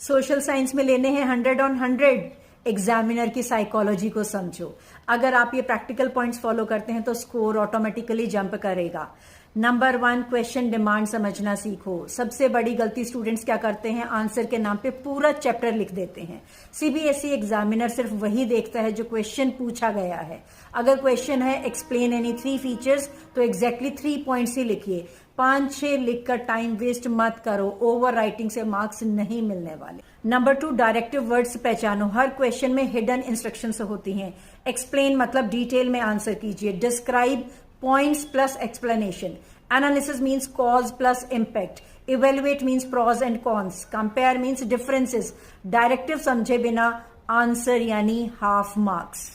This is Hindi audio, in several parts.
सोशल साइंस में लेने हैं 100/100। एग्जामिनर की साइकोलॉजी को समझो। अगर आप ये प्रैक्टिकल पॉइंट्स फॉलो करते हैं तो स्कोर ऑटोमेटिकली जंप करेगा। नंबर 1, क्वेश्चन डिमांड समझना सीखो। सबसे बड़ी गलती स्टूडेंट्स क्या करते हैं, आंसर के नाम पे पूरा चैप्टर लिख देते हैं। सीबीएसई एग्जामिनर सिर्फ वही देखता है जो क्वेश्चन पूछा गया है। अगर क्वेश्चन है एक्सप्लेन एनी 3 फीचर्स तो एग्जैक्टली 3 पॉइंट्स ही लिखिए। 5-6 लिखकर टाइम वेस्ट मत करो, ओवर राइटिंग से मार्क्स नहीं मिलने वाले। नंबर 2, डायरेक्टिव वर्ड्स पहचानो। हर क्वेश्चन में हिडन इंस्ट्रक्शंस होती हैं। एक्सप्लेन मतलब डिटेल में आंसर कीजिए। Describe points plus explanation. Analysis means cause plus impact. Evaluate means pros and cons. Compare means differences. Directive समझे बिना आंसर यानी हाफ मार्क्स।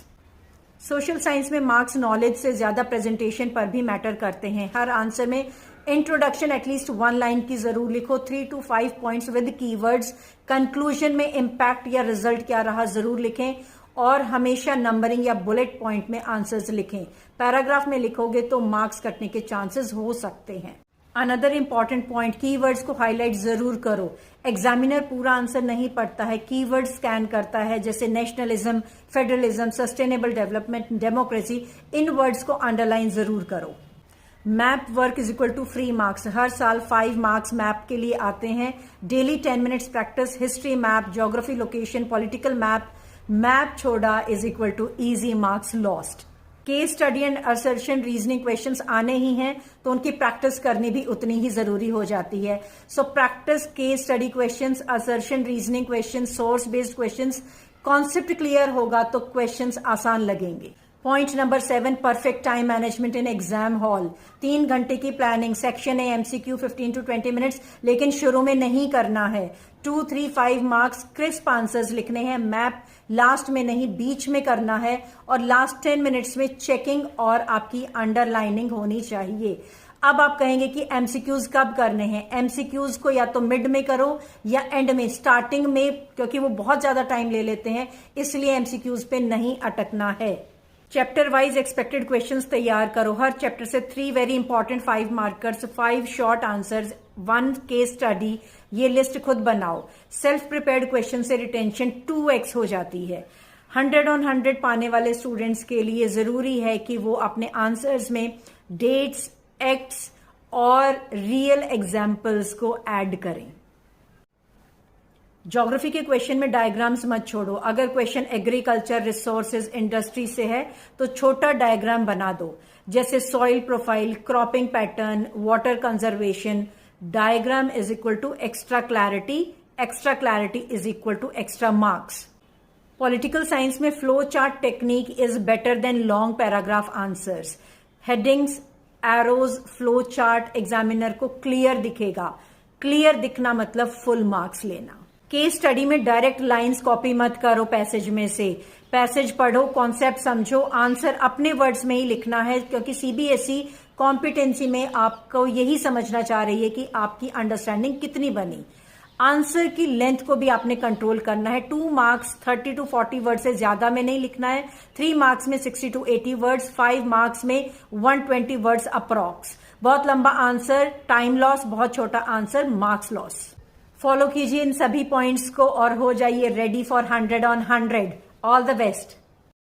सोशल साइंस में मार्क्स नॉलेज से ज्यादा प्रेजेंटेशन पर भी मैटर करते हैं। हर आंसर में इंट्रोडक्शन एटलीस्ट 1 लाइन की जरूर लिखो। 3 to 5 points with keywords. Conclusion में इम्पैक्ट या रिजल्ट क्या रहा जरूर लिखें और हमेशा नंबरिंग या बुलेट पॉइंट में आंसर्स लिखें। पैराग्राफ में लिखोगे तो मार्क्स कटने के चांसेस हो सकते हैं। अनदर इंपॉर्टेंट पॉइंट, कीवर्ड्स को हाईलाइट जरूर करो। एग्जामिनर पूरा आंसर नहीं पढ़ता है, कीवर्ड स्कैन करता है, जैसे nationalism, federalism, sustainable development, democracy. इन वर्ड्स को अंडरलाइन जरूर करो। Map work is equal to free marks. हर साल 5 मार्क्स मैप के लिए आते हैं। Daily 10 minutes practice. History map, geography, location, political map छोड़ा is equal to easy marks lost. Case study and assertion reasoning questions आने ही हैं तो उनकी प्रैक्टिस करनी भी उतनी ही जरूरी हो जाती है। So practice case study questions, assertion reasoning questions, source based questions. Concept clear होगा तो क्वेश्चंस आसान लगेंगे। Point number 7, perfect time management in exam hall. 3 घंटे की planning. Section A MCQ 15 to 20 minutes, लेकिन शुरू में नहीं करना है। 2, 3, 5 मार्क्स क्रिस्प आंसर्स लिखने हैं। मैप लास्ट में नहीं बीच में करना है और लास्ट 10 मिनट्स में चेकिंग और आपकी अंडरलाइनिंग होनी चाहिए। अब आप कहेंगे कि एमसीक्यूज कब करने हैं। एमसीक्यूज को या तो मिड में करो या एंड में, स्टार्टिंग में, क्योंकि वो बहुत ज्यादा टाइम ले लेते हैं, इसलिए एमसीक्यूज पे नहीं अटकना है। चैप्टर वाइज एक्सपेक्टेड क्वेश्चंस तैयार करो। हर चैप्टर से 3 very important 5 markers, 5 short answers, 1 case study. ये लिस्ट खुद बनाओ। सेल्फ प्रिपेयर्ड क्वेश्चन से रिटेंशन 2x हो जाती है। 100/100 पाने वाले स्टूडेंट्स के लिए जरूरी है कि वो अपने आंसर्स में डेट्स, एक्ट्स और रियल एग्जाम्पल्स को ऐड करें। ज्योग्राफी के क्वेश्चन में डायग्राम्स मत छोड़ो। अगर क्वेश्चन एग्रीकल्चर, रिसोर्सेज, इंडस्ट्री से है तो छोटा डायग्राम बना दो, जैसे soil profile, cropping pattern, water conservation. Diagram is equal to extra clarity, extra clarity is equal to extra marks. Political science में flow chart technique is better than long paragraph answers. Headings, arrows, flow chart examiner को क्लियर दिखेगा। क्लियर दिखना मतलब फुल मार्क्स लेना। केस स्टडी में डायरेक्ट लाइंस कॉपी मत करो पैसेज में से। पैसेज पढ़ो, कॉन्सेप्ट समझो, आंसर अपने वर्ड्स में ही लिखना है, क्योंकि सीबीएसई कॉम्पिटेंसी में आपको यही समझना चाह रही है कि आपकी अंडरस्टैंडिंग कितनी बनी। आंसर की लेंथ को भी आपने कंट्रोल करना है। 2 मार्क्स 30 to 40 वर्ड से ज्यादा में नहीं लिखना है। 3 मार्क्स में 60 to 80 वर्ड्स, 5 मार्क्स में 120 वर्ड्स अप्रॉक्स। बहुत लंबा आंसर टाइम लॉस, बहुत छोटा आंसर मार्क्स लॉस। फॉलो कीजिए इन सभी पॉइंट्स को और हो जाइए ready for 100/100। All the best.